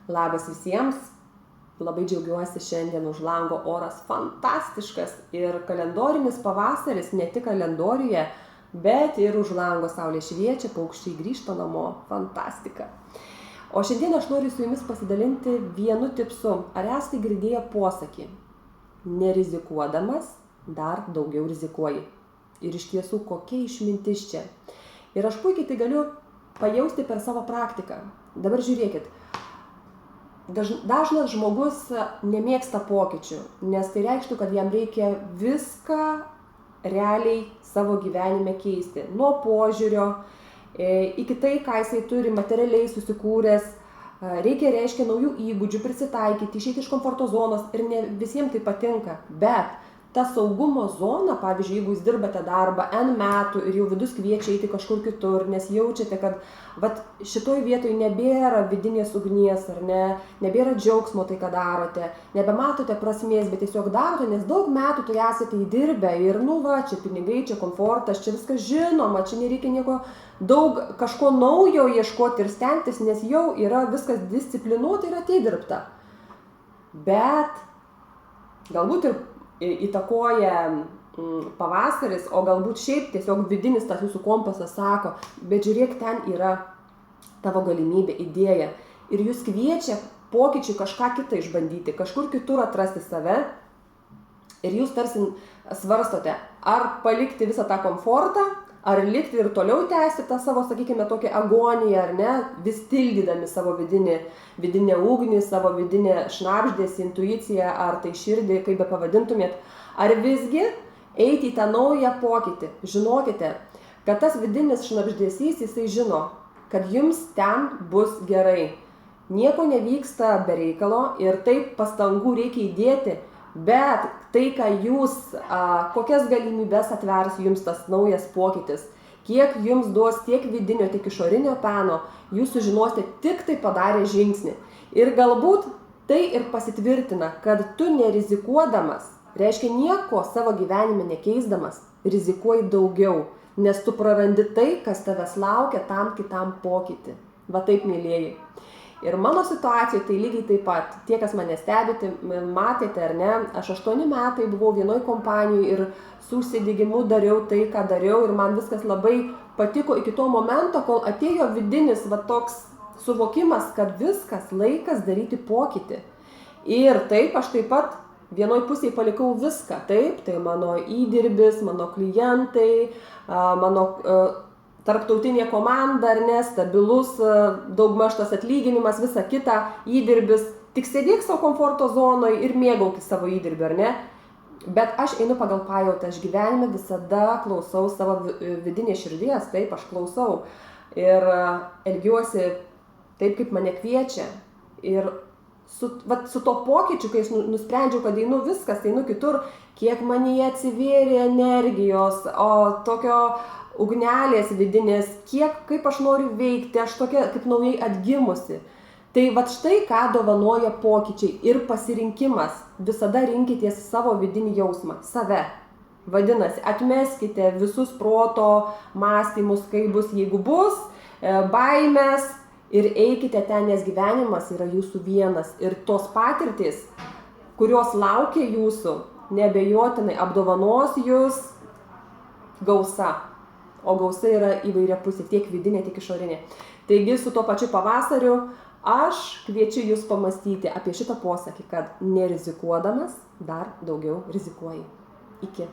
Labas visiems, labai džiaugiuosi šiandien už lango oras fantastiškas ir kalendorinis pavasaris ne tik kalendoriuje, bet ir už lango saulė šviečia, paukščiai grįžta namo, fantastika. O šiandien aš noriu su jumis pasidalinti vienu tipsu. Ar esate girdėję posakį? Nerizikuodamas dar daugiau rizikuoji. Ir iš tiesų, kokia išmintis čia. Ir aš puikiai tai galiu pajausti per savo praktiką. Dabar žiūrėkit. Dažnas žmogus nemėgsta pokyčių, nes tai reikštų, kad jam reikia viską realiai savo gyvenime keisti. Nuo požiūrio iki tai, ką jisai turi materialiai susikūręs, reiškia naujų įgūdžių, prisitaikyti, išeiti iš komforto zonos ir ne visiems tai patinka. Bet ta saugumo zona, pavyzdžiui, jeigu jūs dirbate darbą N metų ir jau vidus kviečia eiti kažkur kitur, nes jaučiate, kad šitoj vietoj nebėra vidinės ugnies, ar ne, nebėra džiaugsmo tai, ką darote, nebematote prasmės, bet tiesiog darote, nes daug metų tai esate įdirbę ir čia pinigai, čia komfortas, čia viskas žinoma, čia nereikia nieko daug kažko naujo ieškoti ir stengtis, nes jau yra viskas disciplinuota ir atidirbta. Bet galbūt ir įtakoja pavasaris, o galbūt šiaip tiesiog vidinis tas jūsų kompasas sako, bet žiūrėk, ten yra tavo galimybė, idėja. Ir jūs kviečia pokyčių kažką kitą išbandyti, kažkur kitur atrasti save. Ir jūs tarsi svarstote, ar palikti visą tą komfortą, ar likti ir toliau tęsti tą savo, sakykime, tokią agoniją, ar ne, vis tildydami savo vidinę ugnį, savo vidinę šnabždėsį, intuiciją, ar tai širdį, kaip be pavadintumėt, ar visgi eiti į tą naują pokytį. Žinokite, kad tas vidinis šnabždėsys, jisai žino, kad jums ten bus gerai. Nieko nevyksta be reikalo ir taip pastangų reikia įdėti, bet tai, ką jūs, kokias galimybes atvers jums tas naujas pokytis, kiek jums duos tiek vidinio, tiek išorinio peno, jūs sužinosite tik tai padarę žingsnį. Ir galbūt tai ir pasitvirtina, kad tu nerizikuodamas, reiškia nieko savo gyvenime nekeisdamas, rizikuoji daugiau, nes tu prarandi tai, kas tavęs laukia tam kitam pokytį. Va taip, mylėjai. Ir mano situacijoje tai lygiai taip pat. Tie, kas mane stebite, matėte ar ne, aš 8 metai buvau vienoj kompanijoje ir su užsidegimu dariau tai, ką dariau ir man viskas labai patiko iki to momento, kol atėjo vidinis toks suvokimas, kad viskas laikas daryti pokytį. Ir taip, aš taip pat vienoj pusėje palikau viską. Taip, tai mano įdirbis, mano klientai, mano tarptautinė komanda, ar ne, stabilus, daugmaž tas atlyginimas, visa kita, įdirbis, tik sėdėk savo komforto zonoje ir mėgaukis savo įdirbį, ar ne? Bet aš einu pagal pajautą, aš gyvenime visada klausau savo vidinės širdies, taip, aš klausau ir elgiuosi taip, kaip mane kviečia. Ir su to pokyčiu, kai aš nusprendžiau, kad einu viskas, einu kitur, kiek manyje atsivėrė energijos, o tokio ugnelės vidinės, kaip aš noriu veikti, aš tokia kaip naujai atgimusi. Tai štai ką dovanoja pokyčiai ir pasirinkimas. Visada rinkitės savo vidinį jausmą, save. Vadinasi, atmeskite visus proto mąstymus, kaip bus, jeigu bus, baimės ir eikite ten, nes gyvenimas yra jūsų vienas. Ir tos patirtys, kurios laukia jūsų, neabejotinai apdovanos jūs gausa. O gausa yra įvairia pusė, tiek vidinė, tiek išorinė. Taigi su tuo pačiu pavasariu aš kviečiu jūs pamastyti apie šitą posakį, kad nerizikuodamas dar daugiau rizikuoji. Iki.